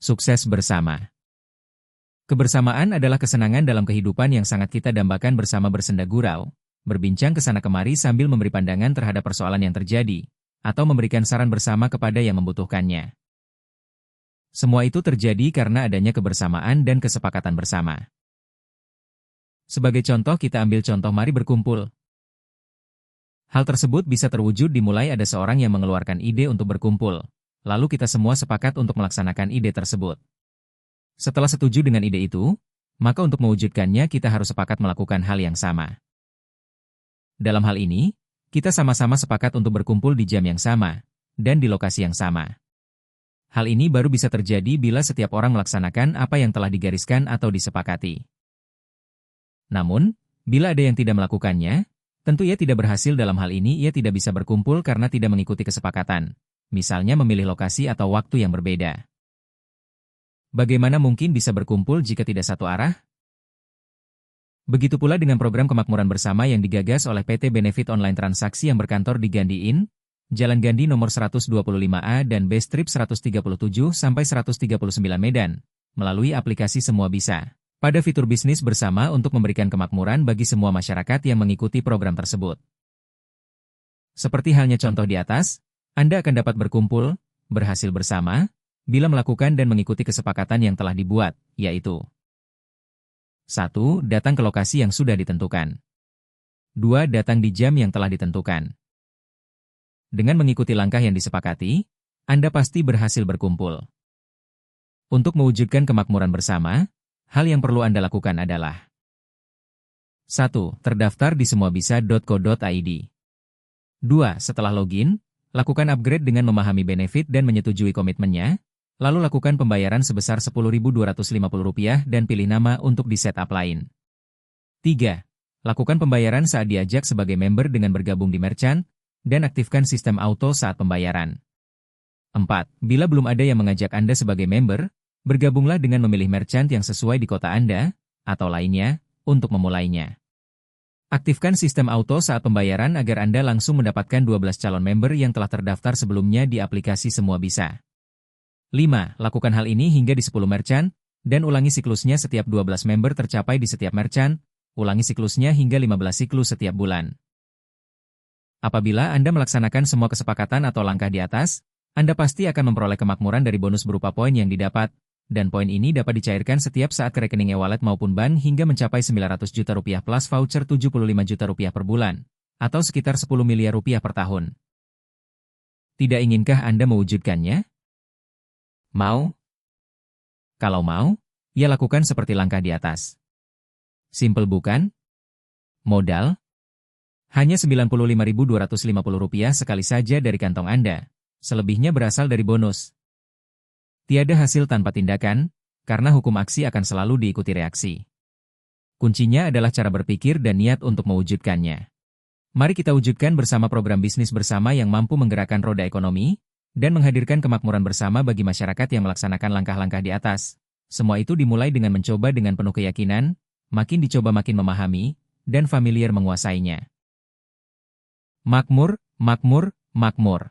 Sukses bersama. Kebersamaan adalah kesenangan dalam kehidupan yang sangat kita dambakan bersama bersenda gurau, berbincang ke sana kemari sambil memberi pandangan terhadap persoalan yang terjadi, atau memberikan saran bersama kepada yang membutuhkannya. Semua itu terjadi karena adanya kebersamaan dan kesepakatan bersama. Sebagai contoh kita ambil contoh mari berkumpul. Hal tersebut bisa terwujud dimulai ada seorang yang mengeluarkan ide untuk berkumpul. Lalu kita semua sepakat untuk melaksanakan ide tersebut. Setelah setuju dengan ide itu, maka untuk mewujudkannya kita harus sepakat melakukan hal yang sama. Dalam hal ini, kita sama-sama sepakat untuk berkumpul di jam yang sama, dan di lokasi yang sama. Hal ini baru bisa terjadi bila setiap orang melaksanakan apa yang telah digariskan atau disepakati. Namun, bila ada yang tidak melakukannya, tentu ia tidak berhasil dalam hal ini ia tidak bisa berkumpul karena tidak mengikuti kesepakatan. Misalnya memilih lokasi atau waktu yang berbeda. Bagaimana mungkin bisa berkumpul jika tidak satu arah? Begitu pula dengan program kemakmuran bersama yang digagas oleh PT Benefit Online Transaksi yang berkantor di Gandhi Inn, Jalan Gandhi nomor 125A dan B Strip 137-139 Medan, melalui aplikasi Semua Bisa, pada fitur bisnis bersama untuk memberikan kemakmuran bagi semua masyarakat yang mengikuti program tersebut. Seperti halnya contoh di atas, Anda akan dapat berkumpul, berhasil bersama, bila melakukan dan mengikuti kesepakatan yang telah dibuat, yaitu 1. Datang ke lokasi yang sudah ditentukan. 2. Datang di jam yang telah ditentukan. Dengan mengikuti langkah yang disepakati, Anda pasti berhasil berkumpul. Untuk mewujudkan kemakmuran bersama, hal yang perlu Anda lakukan adalah 1. Terdaftar di semuabisa.co.id. 2. Setelah login, lakukan upgrade dengan memahami benefit dan menyetujui komitmennya, lalu lakukan pembayaran sebesar Rp10.250 dan pilih nama untuk di-setup lain. 3. Lakukan pembayaran saat diajak sebagai member dengan bergabung di merchant, dan aktifkan sistem auto saat pembayaran. 4. Bila belum ada yang mengajak Anda sebagai member, bergabunglah dengan memilih merchant yang sesuai di kota Anda, atau lainnya, untuk memulainya. Aktifkan sistem auto saat pembayaran agar Anda langsung mendapatkan 12 calon member yang telah terdaftar sebelumnya di aplikasi Semua Bisa. 5. Lakukan hal ini hingga di 10 merchant, dan ulangi siklusnya setiap 12 member tercapai di setiap merchant, ulangi siklusnya hingga 15 siklus setiap bulan. Apabila Anda melaksanakan semua kesepakatan atau langkah di atas, Anda pasti akan memperoleh kemakmuran dari bonus berupa poin yang didapat, dan poin ini dapat dicairkan setiap saat ke rekening e-wallet maupun bank hingga mencapai Rp900 juta plus voucher Rp75 juta per bulan, atau sekitar Rp10 miliar per tahun. Tidak inginkah Anda mewujudkannya? Mau? Kalau mau, ya lakukan seperti langkah di atas. Simpel bukan? Modal? Hanya Rp95.250 sekali saja dari kantong Anda, selebihnya berasal dari bonus. Tiada hasil tanpa tindakan, karena hukum aksi akan selalu diikuti reaksi. Kuncinya adalah cara berpikir dan niat untuk mewujudkannya. Mari kita wujudkan bersama program bisnis bersama yang mampu menggerakkan roda ekonomi, dan menghadirkan kemakmuran bersama bagi masyarakat yang melaksanakan langkah-langkah di atas. Semua itu dimulai dengan mencoba dengan penuh keyakinan, makin dicoba makin memahami, dan familiar menguasainya. Makmur, makmur, makmur.